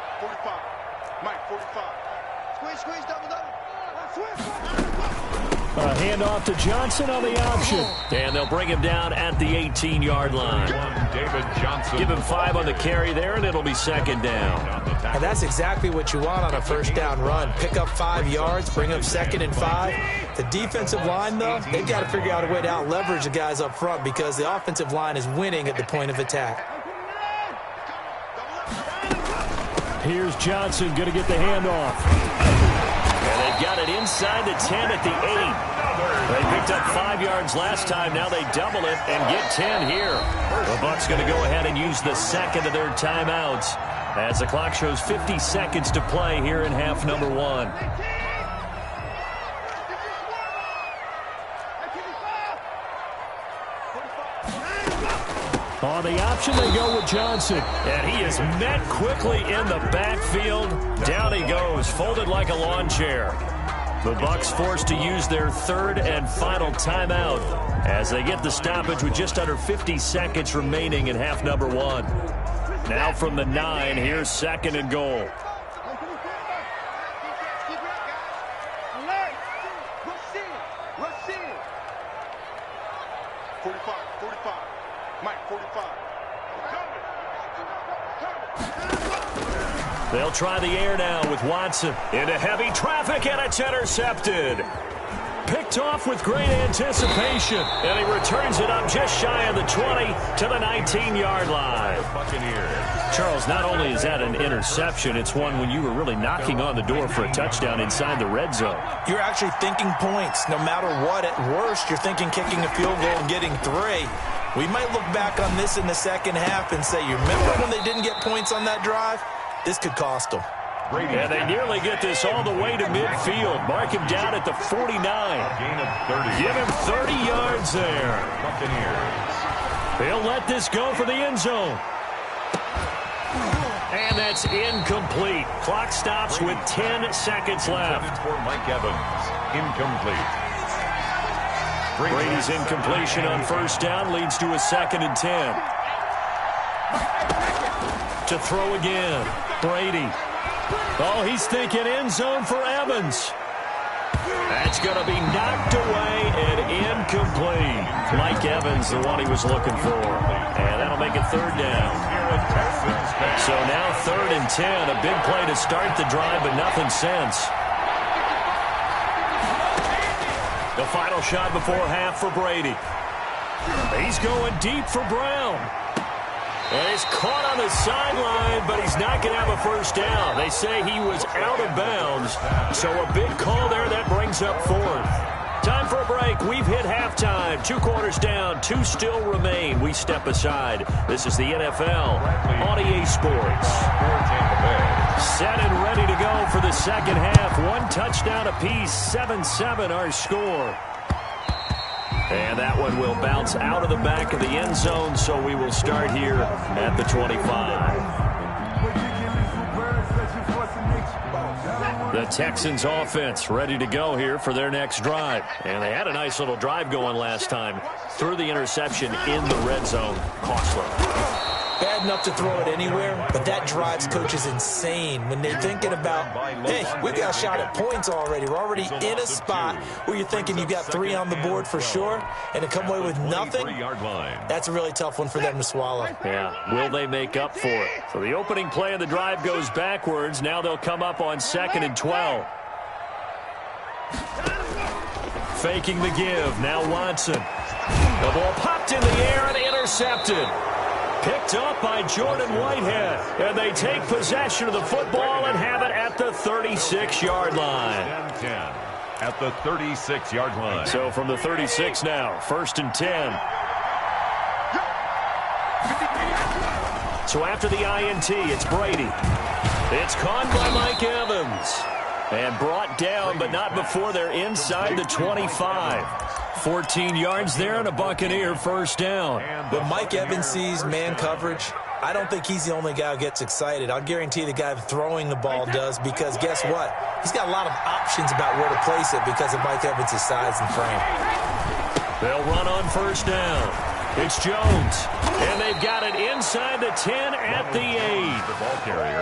Mike, 45. Squeeze, double. A handoff to Johnson on the option. And they'll bring him down at the 18-yard line. David Johnson. Give him 5 on the carry there, and it'll be second down. And that's exactly what you want on a first down run. Pick up 5 yards, bring up second and 5. The defensive line, though, they've got to figure out a way to out-leverage the guys up front because the offensive line is winning at the point of attack. Here's Johnson going to get the handoff. And they've got it inside the 10 at the 8. They picked up 5 yards last time. Now they double it and get 10 here. The Bucs going to go ahead and use the second of their timeouts as the clock shows 50 seconds to play here in half number 1. On the option, they go with Johnson. And he is met quickly in the backfield. Down he goes, folded like a lawn chair. The Bucs forced to use their third and final timeout as they get the stoppage with just under 50 seconds remaining in half number 1. Now from the 9, here's second and goal. They'll try the air now with Watson. Into heavy traffic, and it's intercepted. Picked off with great anticipation. And he returns it up just shy of the 20 to the 19-yard line. Buccaneers. Charles, not only is that an interception, it's one when you were really knocking on the door for a touchdown inside the red zone. You're actually thinking points. No matter what, at worst, you're thinking kicking a field goal and getting 3. We might look back on this in the second half and say, you remember when they didn't get points on that drive? This could cost them. And they nearly get this all the way to midfield. Mark him down at the 49. Gain of 30. Give him 30 yards there. Buccaneers. They'll let this go for the end zone. And that's incomplete. Clock stops with 10 seconds left. For Mike Evans. Incomplete. Brady's incompletion on first down leads to a 2nd and 10. To throw again. Brady. Oh, he's thinking end zone for Evans. That's going to be knocked away and incomplete. Mike Evans, the one he was looking for. And that'll make it 3rd down. So now 3rd and 10. A big play to start the drive, but nothing since. The final shot before half for Brady. He's going deep for Brown. And he's caught on the sideline, but he's not going to have a first down. They say he was out of bounds, so a big call there that brings up fourth. Time for a break. We've hit halftime. 2 quarters down, 2 still remain. We step aside. This is the NFL on EA Sports. Set and ready to go for the second half. 1 touchdown apiece, 7-7 our score. And that one will bounce out of the back of the end zone, so we will start here at the 25. The Texans offense ready to go here for their next drive. And they had a nice little drive going last time. Threw the interception in the red zone. Costly. Bad enough to throw it anywhere, but that drives coaches insane when they're thinking about, hey, we got a shot at points already. We're already in a spot where you're thinking you got 3 on the board for sure, and to come away with nothing, that's a really tough one for them to swallow. Yeah, will they make up for it? So the opening play of the drive goes backwards. Now they'll come up on 2nd and 12. Faking the give. Now Watson. The ball popped in the air and intercepted. Picked up by Jordan Whitehead. And they take possession of the football and have it at the 36-yard line. 10 at the 36-yard line. So from the 36 now, 1st and 10. So after the INT, it's Brady. It's caught by Mike Evans. And brought down, but not before they're inside the 25. 14 yards there and a Buccaneer first down. When Mike Evans sees man coverage, I don't think he's the only guy who gets excited. I'll guarantee the guy throwing the ball does, because guess what? He's got a lot of options about where to place it because of Mike Evans' size and frame. They'll run on first down. It's Jones. And they've got it inside the 10 at the 8.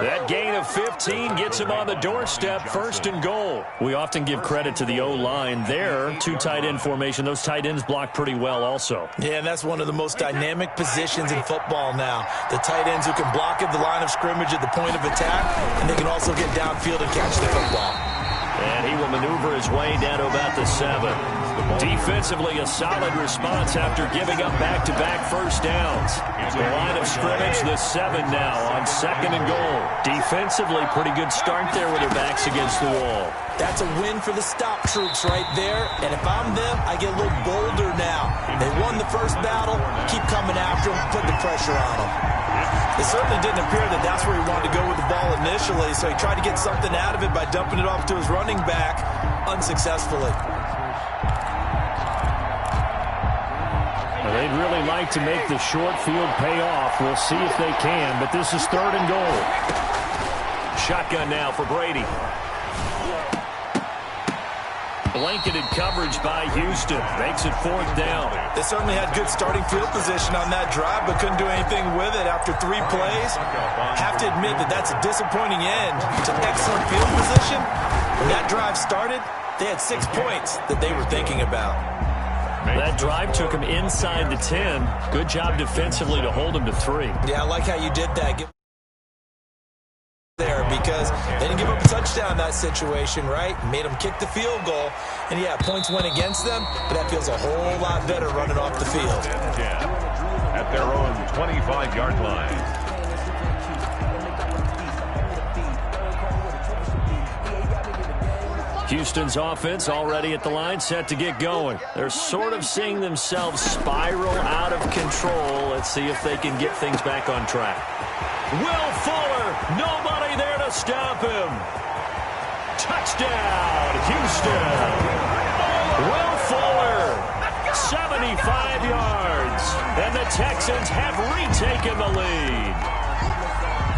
That gain of 15 gets him on the doorstep, 1st and goal. We often give credit to the O-line there. 2 tight end formation. Those tight ends block pretty well also. Yeah, and that's one of the most dynamic positions in football now. The tight ends who can block at the line of scrimmage at the point of attack, and they can also get downfield and catch the football. And he will maneuver his way down to about the 7. Defensively, a solid response after giving up back-to-back first downs. The line of scrimmage, the 7 now on 2nd and goal. Defensively, pretty good start there with their backs against the wall. That's a win for the stop troops right there. And if I'm them, I get a little bolder now. They won the first battle. Keep coming after them. Put the pressure on them. It certainly didn't appear that that's where he wanted to go with the ball initially, so he tried to get something out of it by dumping it off to his running back unsuccessfully. Well, they'd really like to make the short field pay off. We'll see if they can, but this is 3rd and goal. Shotgun now for Brady. Blanketed coverage by Houston. Makes it 4th down. They certainly had good starting field position on that drive, but couldn't do anything with it after 3 plays. Have to admit that that's a disappointing end to excellent field position. When that drive started, they had 6 points that they were thinking about. That drive took him inside the 10. Good job defensively to hold him to 3. Yeah, I like how you did that. There, because they didn't give up a touchdown in that situation, right? Made them kick the field goal. And yeah, points went against them, but that feels a whole lot better running off the field. At their own 25-yard line. Houston's offense already at the line, set to get going. They're sort of seeing themselves spiral out of control. Let's see if they can get things back on track. Will Fuller, nobody there to stop him. Touchdown, Houston. Will Fuller, 75 yards. And the Texans have retaken the lead.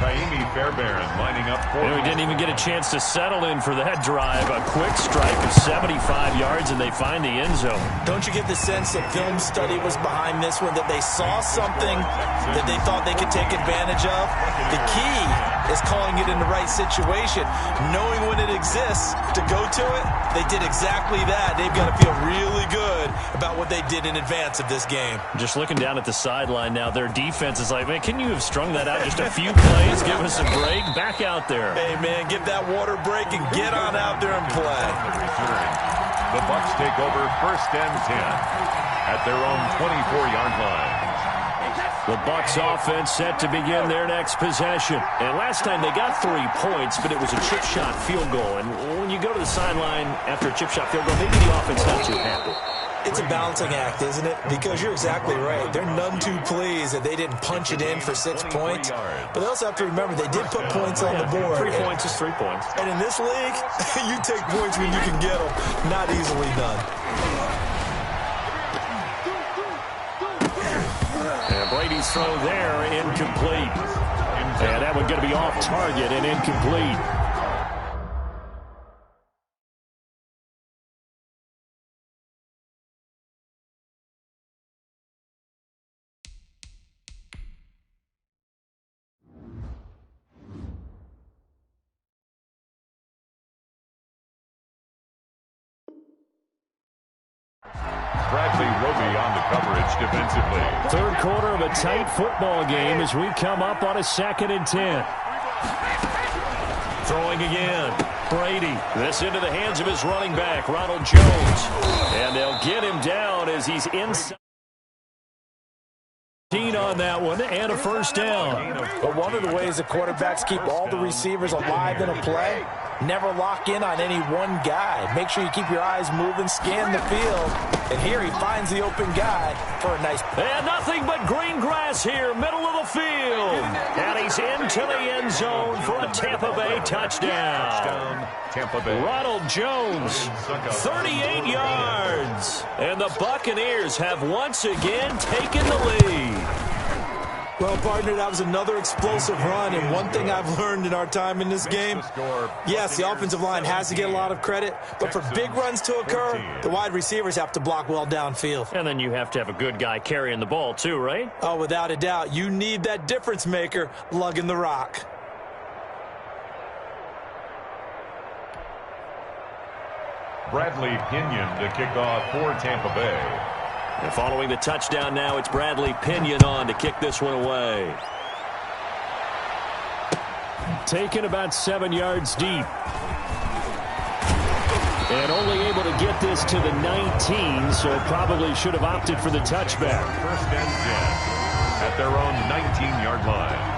Kaimi Fairbairn lining up for We didn't even get a chance to settle in for that drive. A quick strike of 75 yards, and they find the end zone. Don't you get the sense that film study was behind this one, that they saw something that they thought they could take advantage of? The key is calling it in the right situation. Knowing when it exists to go to it, they did exactly that. They've got to feel really good about what they did in advance of this game. Just looking down at the sideline now, their defense is like, man, can you have strung that out just a few plays? Give us a break. Back out there. Hey, man, give that water break and get on out there and play. The Bucs take over 1st and 10 at their own 24-yard line. The Bucs offense set to begin their next possession. And last time they got 3 points, but it was a chip shot field goal. And when you go to the sideline after a chip shot field goal, maybe the offense not too happy. It's a balancing act, isn't it? Because you're exactly right. They're none too pleased that they didn't punch it in for 6 points. But they also have to remember they did put points on the board. 3 points is 3 points. And in this league, you take points when you can get them. Not easily done. And Brady's throw there, incomplete. And that one going to be off target and incomplete. Bradley Roby on the coverage defensively. Third quarter of a tight football game as we come up on a 2nd and 10. Throwing again. Brady. This into the hands of his running back, Ronald Jones. And they'll get him down as he's inside. On that one, and a first down. But one of the ways the quarterbacks keep all the receivers alive in a play, never lock in on any one guy. Make sure you keep your eyes moving, scan the field. And here he finds the open guy for a nice... And nothing but green grass here, middle of the field. And he's into the end zone for a Tampa Bay touchdown. Tampa Bay. Ronald Jones, 38 yards. And the Buccaneers have once again taken the lead. Well, partner, that was another explosive run, and one thing I've learned in our time in this game, yes, the offensive line has to get a lot of credit, but for big runs to occur, the wide receivers have to block well downfield. And then you have to have a good guy carrying the ball too, right? Oh, without a doubt. You need that difference maker lugging the rock. Bradley Pinion to kick off for Tampa Bay. And following the touchdown now, it's Bradley Pinion on to kick this one away. Taken about 7 yards deep. And only able to get this to the 19, so probably should have opted for the touchback. 1st and 10 at their own 19-yard line.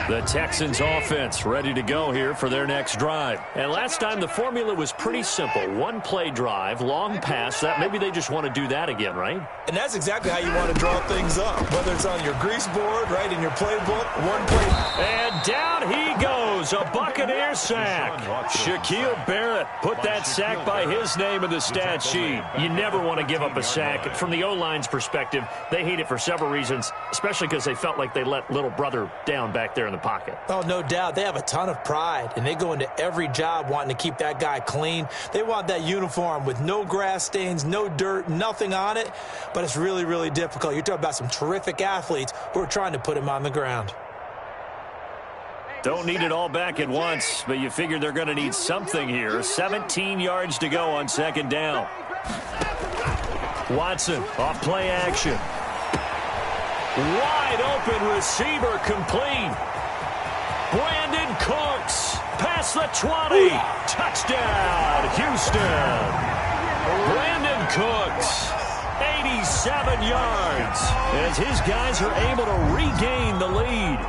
The Texans offense ready to go here for their next drive. And last time the formula was pretty simple. 1-play drive, long pass. That maybe they just want to do that again, right? And that's exactly how you want to draw things up. Whether it's on your grease board, right, in your playbook, 1 play. And down he goes. A Buccaneer sack. Shaquille Barrett put that sack by his name in the stat sheet. You never want to give up a sack. From the O-line's perspective, they hate it for several reasons, especially because they felt like they let little brother down back there in the pocket. Oh, no doubt. They have a ton of pride, and they go into every job wanting to keep that guy clean. They want that uniform with no grass stains, no dirt, nothing on it, but it's really, really difficult. You're talking about some terrific athletes who are trying to put him on the ground. Don't need it all back at once, but you figure they're going to need something here. 17 yards to go on 2nd down. Watson off play action. Wide open receiver complete. Brandon Cooks past the 20. Touchdown, Houston. Brandon Cooks, 87 yards, as his guys are able to regain the lead.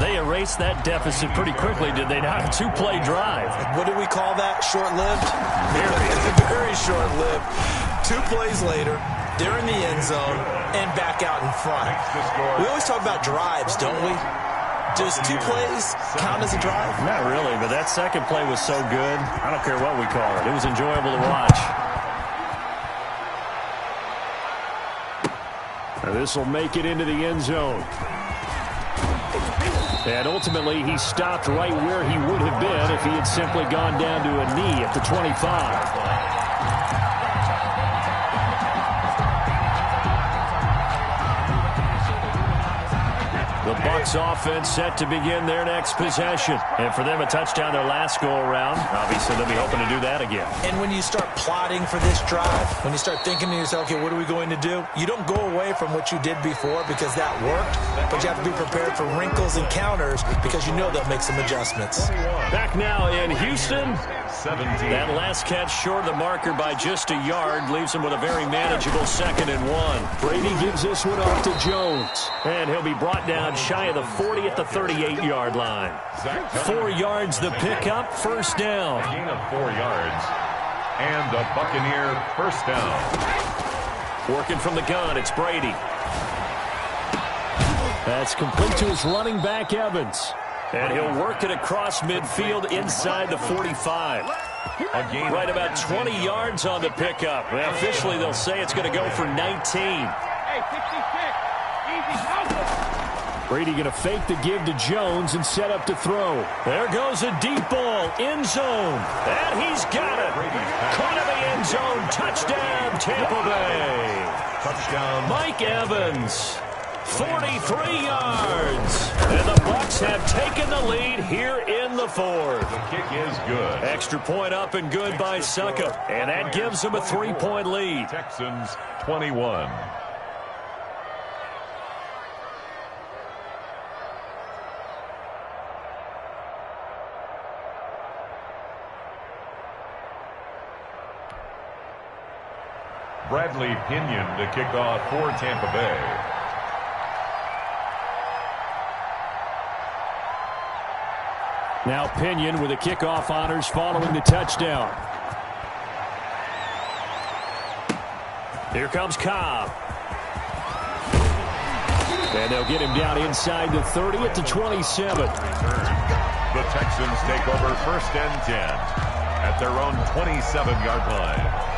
They erased that deficit pretty quickly, did they not? A 2-play drive. What do we call that? Short-lived? Very short-lived. 2 plays later, they're in the end zone and back out in front. We always talk about drives, don't we? Does 2 plays count as a drive? Not really, but that second play was so good. I don't care what we call it. It was enjoyable to watch. This will make it into the end zone. And ultimately, he stopped right where he would have been if he had simply gone down to a knee at the 25. Bucs offense set to begin their next possession. And for them, a touchdown their last go-around. Obviously, they'll be hoping to do that again. And when you start plotting for this drive, when you start thinking to yourself, okay, what are we going to do? You don't go away from what you did before because that worked, but you have to be prepared for wrinkles and counters because you know they'll make some adjustments. Back now in Houston. 17. That last catch short of the marker by just a yard leaves him with a very manageable 2nd and 1. Brady gives this one off to Jones. And he'll be brought down shy of the 40 at the 38-yard line. 4 yards the pickup, first down. Gain of 4 yards. And the Buccaneer first down. Working from the gun, it's Brady. That's complete to his running back, Evans. And he'll work it across midfield inside the 45. Right about 20 yards on the pickup. Well, officially, they'll say it's going to go for 19. Brady going to fake the give to Jones and set up to throw. There goes a deep ball, end zone. And he's got it. Caught in the end zone. Touchdown, Tampa Bay. Touchdown. Mike Evans. 43 yards. And the Bucs have taken the lead here in the 4th. The kick is good. Extra point up and good by Suckup. And that gives them a 3-point lead. Texans 21. Bradley Pinion to kick off for Tampa Bay. Now Pinion with the kickoff honors following the touchdown. Here comes Cobb. And they'll get him down inside the 30 at the 27. The Texans take over 1st and 10 at their own 27-yard line.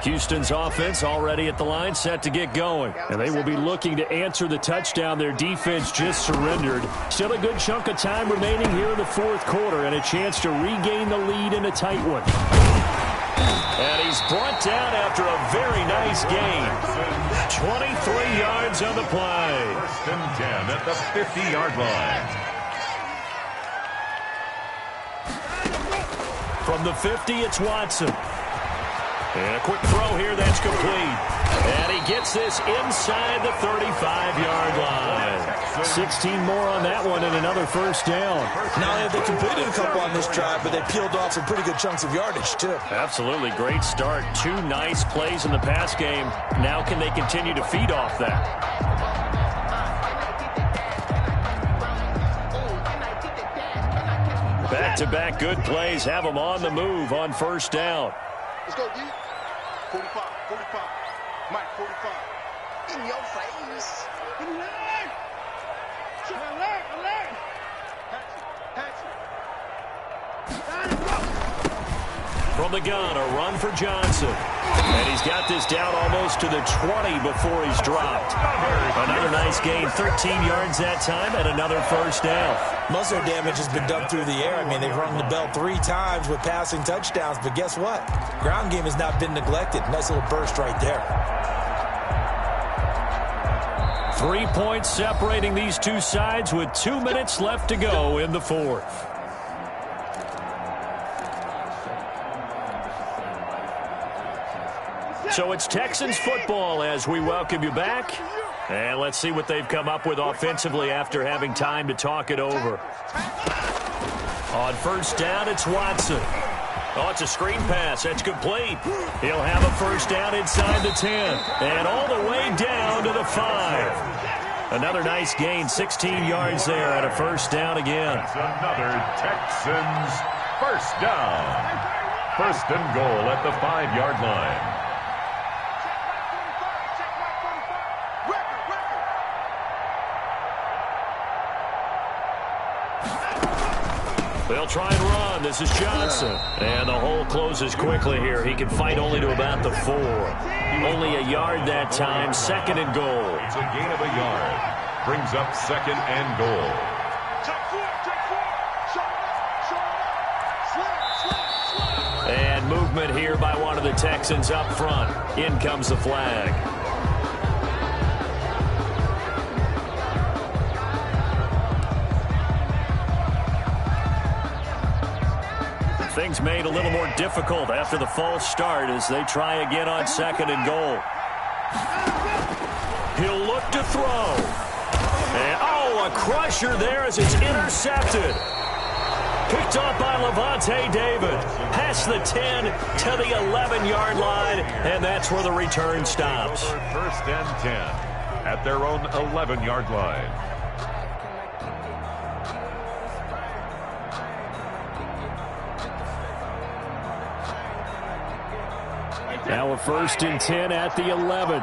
Houston's offense already at the line, set to get going. And they will be looking to answer the touchdown their defense just surrendered. Still a good chunk of time remaining here in the 4th quarter and a chance to regain the lead in a tight one. And he's brought down after a very nice gain. 23 yards on the play. 1st and 10 at the 50-yard line. From the 50, it's Watson. And a quick throw here, that's complete. And he gets this inside the 35-yard line. 16 more on that one and another first down. Not only have they completed a couple on this drive, but they peeled off some pretty good chunks of yardage, too. Absolutely. Great start. 2 nice plays in the pass game. Now can they continue to feed off that? Back-to-back good plays have them on the move on first down. Let's go, D. 45, 45. Mike, 45. In your face. Alert! Alert, alert! From the gun, a run for Johnson. And he's got this down almost to the 20 before he's dropped. Another nice gain, 13 yards that time, and another first down. Most of their damage has been done through the air. I mean, they've rung the bell 3 times with passing touchdowns, but guess what? Ground game has not been neglected. Nice little burst right there. 3 points separating these two sides with 2 minutes left to go in the 4th. So it's Texans football as we welcome you back. And let's see what they've come up with offensively after having time to talk it over. On first down, it's Watson. Oh, it's a screen pass. That's complete. He'll have a first down inside the 10. And all the way down to the 5. Another nice gain, 16 yards there and a first down again. That's another Texans first down. 1st and goal at the 5-yard line. They'll try and run. this is Johnson. And the hole closes quickly here. He can fight only to about the 4. Only a yard that time, 2nd and goal. It's a gain of a yard. Brings up 2nd and goal. And movement here by one of the Texans up front. In comes the flag. Things made a little more difficult after the false start as they try again on 2nd and goal. He'll look to throw. And, a crusher there as it's intercepted. Picked up by Levante David. Past the 10 to the 11-yard line, and that's where the return stops. 1st and 10 at their own 11-yard line. Now a 1st and 10 at the 11.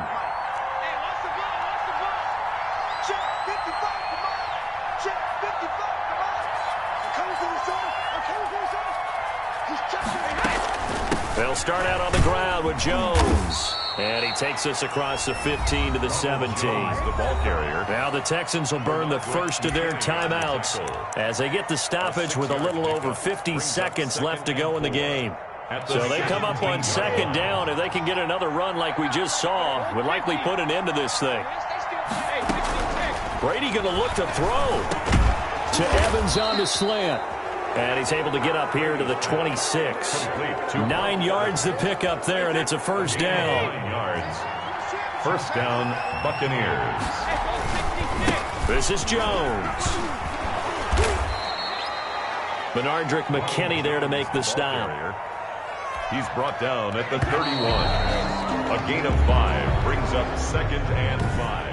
They'll start out on the ground with Jones. And he takes us across the 15 to the 17. The ball carrier. Now the Texans will burn the first of their timeouts as they get the stoppage with a little over 50 seconds left to go in the game. So they come up on 2nd down. If they can get another run like we just saw, would likely put an end to this thing. Brady going to look to throw to Evans on the slant. And he's able to get up here to the 26. 9 yards to pick up there, and it's a 1st down. 9 yards. 1st down, Buccaneers. This is Jones. Benardrick McKinney there to make the stop. He's brought down at the 31. A gain of 5 brings up 2nd and 5.